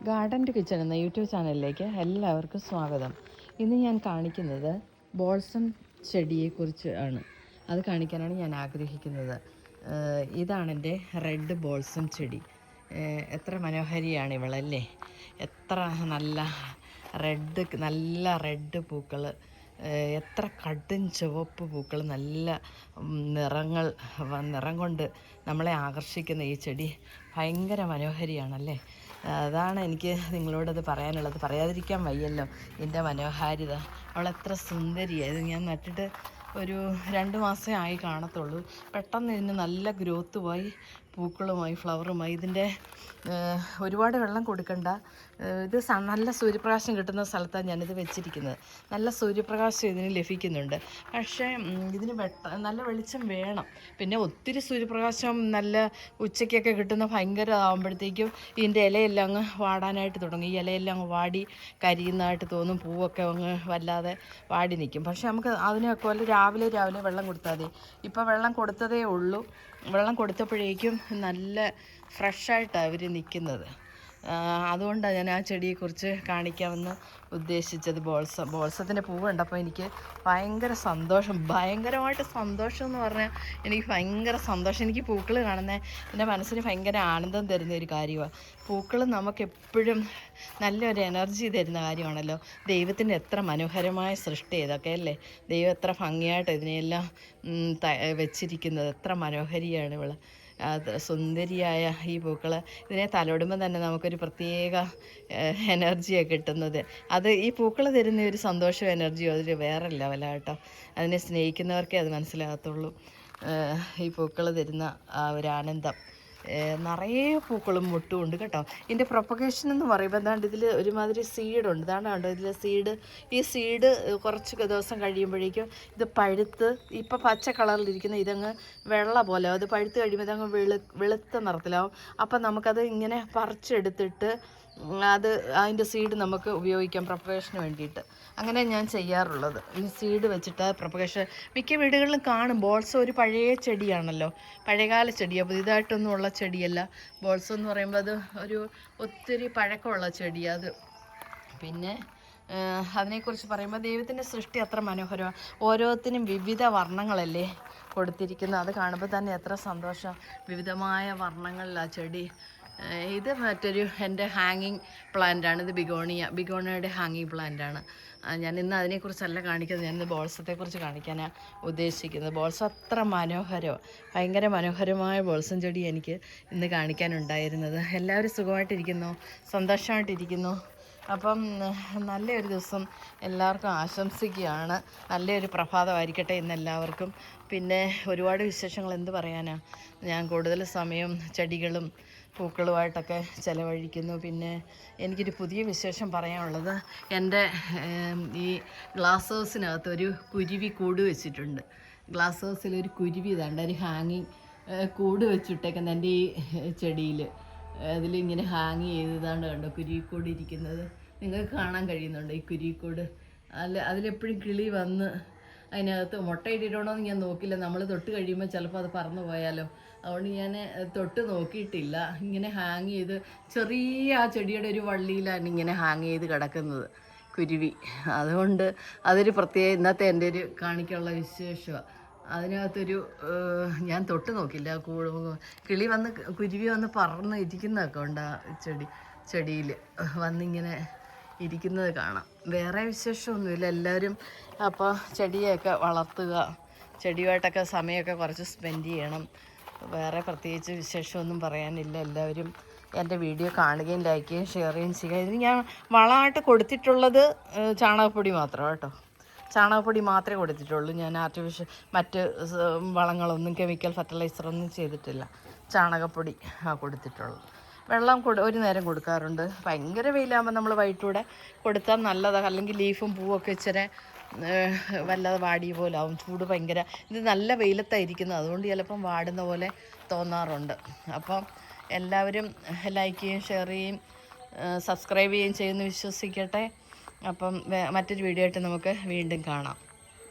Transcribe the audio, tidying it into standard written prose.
Garden to kitchen എന്ന YouTube ചാനലിലേക്ക് എല്ലാവർക്കും സ്വാഗതം. ഇന്ന് ഞാൻ കാണിക്കുന്നത് ബോൾസം ചെടിയെക്കുറിച്ച് ആണ്. അത് കാണിക്കാനാണ് ഞാൻ ആഗ്രഹിക്കുന്നത്. ഇതാണ് എൻ്റെ റെഡ് ബോൾസം ചെടി. എത്ര മനോഹരിയാണ് ഇവളല്ലേ! എത്ര നല്ല റെഡ് പൂക്കൾ, എത്ര കടും ചുവപ്പ് പൂക്കൾ, നല്ല നിറം കൊണ്ട് നമ്മളെ ആകർഷിക്കുന്ന ഈ ചെടി ഭയങ്കര മനോഹരിയാണല്ലേ. അതാണ് എനിക്ക് നിങ്ങളോടത് പറയാനുള്ളത്. പറയാതിരിക്കാൻ വയ്യല്ലോ ഇതിൻ്റെ മനോഹാരിത. അവളെത്ര സുന്ദരിയാണ്. ഇത് ഞാൻ നട്ടിട്ട് ഒരു 2 മാസമേ ആയി കാണത്തുള്ളൂ. പെട്ടെന്ന് ഇതിന് നല്ല ഗ്രോത്തുമായി, പൂക്കളുമായി, ഫ്ലവറുമായി. ഇതിൻ്റെ ഒരുപാട് വെള്ളം കൊടുക്കണ്ട. ഇത് നല്ല സൂര്യപ്രകാശം കിട്ടുന്ന സ്ഥലത്താണ് ഞാനിത് വെച്ചിരിക്കുന്നത്. നല്ല സൂര്യപ്രകാശം ഇതിന് ലഭിക്കുന്നുണ്ട്. പക്ഷേ ഇതിന് നല്ല വെളിച്ചം വേണം. പിന്നെ ഒത്തിരി സൂര്യപ്രകാശം നല്ല ഉച്ചയ്ക്കൊക്കെ കിട്ടുന്ന ഭയങ്കര ആകുമ്പോഴത്തേക്കും ഇതിൻ്റെ ഇലയെല്ലാം അങ്ങ് വാടാനായിട്ട് തുടങ്ങും. ഈ ഇലയെല്ലാം അങ്ങ് വാടി കരിയുന്നതായിട്ട് തോന്നും. പൂവൊക്കെ അങ്ങ് വല്ലാതെ വാടി നിൽക്കും. പക്ഷേ നമുക്ക് അതിനൊക്കെ വല്ല രാവിലെ വെള്ളം കൊടുത്താൽ മതി. ഇപ്പോൾ വെള്ളം കൊടുത്തതേ ഉള്ളൂ. വെള്ളം കൊടുത്തപ്പോഴേക്കും നല്ല ഫ്രഷായിട്ടാണ് അവർ നിൽക്കുന്നത്. അതുകൊണ്ടാണ് ഞാൻ ആ ചെടിയെക്കുറിച്ച് കാണിക്കാമെന്ന് ഉദ്ദേശിച്ചത്. ബോൾസത്തിൻ്റെ പൂവ് കണ്ടപ്പോൾ എനിക്ക് ഭയങ്കര സന്തോഷം, ഭയങ്കരമായിട്ട് സന്തോഷം എന്ന് പറഞ്ഞാൽ എനിക്ക് ഭയങ്കര സന്തോഷം. എനിക്ക് പൂക്കൾ കാണുന്നത് എൻ്റെ മനസ്സിന് ഭയങ്കര ആനന്ദം തരുന്ന ഒരു കാര്യമാണ്. പൂക്കൾ നമുക്കെപ്പോഴും നല്ലൊരു എനർജി തരുന്ന കാര്യമാണല്ലോ. ദൈവത്തിൻ്റെ എത്ര മനോഹരമായ സൃഷ്ടി ഇതൊക്കെ അല്ലേ. ദൈവം എത്ര ഭംഗിയായിട്ട് ഇതിനെയെല്ലാം വെച്ചിരിക്കുന്നത്. എത്ര മനോഹരിയാണ് ഇവൾ. സുന്ദരിയായ ഈ പൂക്കൾ. ഇതിനെ തലോടുമ്പോൾ തന്നെ നമുക്കൊരു പ്രത്യേക എനർജിയാണ് കിട്ടുന്നത്. അത് ഈ പൂക്കൾ തരുന്ന ഒരു സന്തോഷവും എനർജിയോ അതിൽ വേറെ ലെവലാട്ടോ. അതിനെ സ്നേഹിക്കുന്നവർക്കേ അത് മനസ്സിലാകത്തുള്ളൂ. ഈ പൂക്കൾ തരുന്ന ആ ഒരു ആനന്ദം. നിറയെ പൂക്കളും മുട്ടും ഉണ്ട് കേട്ടോ. ഇതിൻ്റെ പ്രൊപ്പഗേഷൻ എന്ന് പറയുമ്പോൾ എന്താണ്ട് ഇതിൽ ഒരുമാതിരി സീഡുണ്ട്. ഇതാണ് കണ്ടോ ഇതിലെ ഈ സീഡ് കുറച്ച് ദിവസം കഴിയുമ്പോഴേക്കും ഇത് പഴുത്ത്, ഇപ്പം പച്ച കളറിലിരിക്കുന്ന ഇതങ്ങ് വെള്ള പോലെ, അത് പഴുത്ത് കഴിയുമ്പോൾ ഇതങ്ങ് വെളുത്ത നിറത്തിലാവും. അപ്പം നമുക്കത് ഇങ്ങനെ പറിച്ചെടുത്തിട്ട് അതിൻ്റെ സീഡ് നമുക്ക് ഉപയോഗിക്കാം പ്രൊപ്പഗേഷന് വേണ്ടിയിട്ട്. അങ്ങനെ ഞാൻ ചെയ്യാറുള്ളത്. ഈ സീഡ് വെച്ചിട്ട് പ്രൊപ്പഗേഷൻ മിക്ക വീടുകളിലും കാണും. ബോൾസം ഒരു പഴയ ചെടിയാണല്ലോ, പഴയകാല ചെടിയാണ്, പുതിയതായിട്ടൊന്നും ഉള്ള ചെടിയല്ല. ബോൾസം എന്ന് പറയുമ്പോൾ അത് ഒരു ഒത്തിരി പഴക്കമുള്ള ചെടിയാണ് അത്. പിന്നെ അതിനെക്കുറിച്ച് പറയുമ്പോൾ ദൈവത്തിൻ്റെ സൃഷ്ടി അത്ര മനോഹരമാണ്. ഓരോത്തിനും വിവിധ വർണ്ണങ്ങളല്ലേ കൊടുത്തിരിക്കുന്നത്. അത് കാണുമ്പോൾ തന്നെ എത്ര സന്തോഷം. വിവിധമായ വർണ്ണങ്ങളിലാണ് ചെടി. ഇത് മറ്റൊരു എൻ്റെ ഹാങ്ങിങ് പ്ലാന്റാണ്. ഇത് ബിഗോണിയയുടെ ഹാങ്ങിങ് പ്ലാന്റാണ്. ഞാൻ ഇന്ന് അതിനെക്കുറിച്ചല്ല കാണിക്കുന്നത്. ഞാനിത് ബോൾസത്തെക്കുറിച്ച് കാണിക്കാനാണ് ഉദ്ദേശിക്കുന്നത്. ബോൾസം അത്ര മനോഹരമാണ്. ഭയങ്കര മനോഹരമായ ബോൾസം ചെടി എനിക്ക് ഇന്ന് കാണിക്കാനുണ്ടായിരുന്നത്. എല്ലാവരും സുഖമായിട്ടിരിക്കുന്നു, സന്തോഷമായിട്ടിരിക്കുന്നു. അപ്പം നല്ലൊരു ദിവസം എല്ലാവർക്കും ആശംസിക്കുകയാണ്. നല്ലൊരു പ്രഭാതമായിരിക്കട്ടെ ഇന്ന് എല്ലാവർക്കും. പിന്നെ ഒരുപാട് വിശേഷങ്ങൾ എന്ത് പറയാനാണ്. ഞാൻ കൂടുതൽ സമയം ചെടികളും പൂക്കളുമായിട്ടൊക്കെ ചിലവഴിക്കുന്നു. പിന്നെ എനിക്കൊരു പുതിയ വിശേഷം പറയാനുള്ളത്, എൻ്റെ ഈ ഗ്ലാസ് ഹൗസിനകത്ത് ഒരു കുരുവി കൂട് വെച്ചിട്ടുണ്ട്. ഗ്ലാസ് ഹൗസിലൊരു കുരുവി ഇതാണ്ട് ഒരു ഹാങ്ങിങ് കൂട് വെച്ചിട്ടേക്കുന്നത് എൻ്റെ ഈ ചെടിയിൽ. അതിലിങ്ങനെ ഹാങ് ചെയ്തതാണ്ട് കണ്ടോ കുരുവിക്കൂട് ഇരിക്കുന്നത്. നിങ്ങൾക്ക് കാണാൻ കഴിയുന്നുണ്ട് ഈ കുരുവിക്കൂട്. അതിലെപ്പോഴും കിളി വന്ന് അതിനകത്ത് മുട്ടയിട്ടിട്ടുണ്ടോ എന്ന് ഞാൻ നോക്കില്ല. നമ്മൾ തൊട്ട് കഴിയുമ്പോൾ ചിലപ്പോൾ അത് പറന്നു പോയാലോ. അതുകൊണ്ട് ഞാൻ തൊട്ട് നോക്കിയിട്ടില്ല. ഇങ്ങനെ ഹാങ് ചെയ്ത് ചെറിയ ആ ചെടിയുടെ ഒരു വള്ളിയിലാണ് ഇങ്ങനെ ഹാങ് ചെയ്ത് കിടക്കുന്നത് കുരുവി. അതുകൊണ്ട് അതൊരു പ്രത്യേക ഇന്നത്തെ എൻ്റെ ഒരു കാണിക്കാനുള്ള വിശേഷമാണ്. അതിനകത്തൊരു ഞാൻ തൊട്ട് നോക്കില്ല. കുരുവി വന്ന് പറന്ന് ഇരിക്കുന്നതൊക്കെ ഉണ്ട് ആ ചെടിയിൽ വന്നിങ്ങനെ ഇരിക്കുന്നത് കാണാം. വേറെ വിശേഷമൊന്നുമില്ല. എല്ലാവരും അപ്പോൾ ചെടിയൊക്കെ വളർത്തുക, ചെടിയുമായിട്ടൊക്കെ സമയമൊക്കെ കുറച്ച് സ്പെൻഡ് ചെയ്യണം. വേറെ പ്രത്യേകിച്ച് വിശേഷമൊന്നും പറയാനില്ല. എല്ലാവരും എൻ്റെ വീഡിയോ കാണുകയും ലൈക്ക് ചെയ്യുകയും ഷെയർ ചെയ്യുകയും ചെയ്യുക. ഇതിന് ഞാൻ വളമായിട്ട് കൊടുത്തിട്ടുള്ളത് ചാണകപ്പൊടി മാത്രമാണ് കേട്ടോ. ചാണകപ്പൊടി മാത്രമേ കൊടുത്തിട്ടുള്ളൂ. ഞാൻ മറ്റ് വളങ്ങളൊന്നും കെമിക്കൽ ഫെർട്ടിലൈസറൊന്നും ചെയ്തിട്ടില്ല. ചാണകപ്പൊടി കൊടുത്തിട്ടുള്ളൂ. വെള്ളം ഒരു നേരം കൊടുക്കാറുണ്ട്. ഭയങ്കര വെയിലാകുമ്പോൾ നമ്മൾ വൈകിട്ടൂടെ കൊടുത്താൽ നല്ലതാണ്. അല്ലെങ്കിൽ ലീഫും പൂവൊക്കെ ഇച്ചിരി വല്ലാതെ വാടിയ പോലെ ആവും. ചൂട് ഭയങ്കര. ഇത് നല്ല വെയിലത്തായിരിക്കുന്നത്, അതുകൊണ്ട് ചിലപ്പം വാടുന്ന പോലെ തോന്നാറുണ്ട്. അപ്പം എല്ലാവരും ലൈക്ക് ചെയ്യുകയും ഷെയർ ചെയ്യുകയും സബ്സ്ക്രൈബ് ചെയ്യുകയും ചെയ്യുമെന്ന് വിശ്വസിക്കട്ടെ. അപ്പം മറ്റൊരു വീഡിയോ ആയിട്ട് നമുക്ക് വീണ്ടും കാണാം.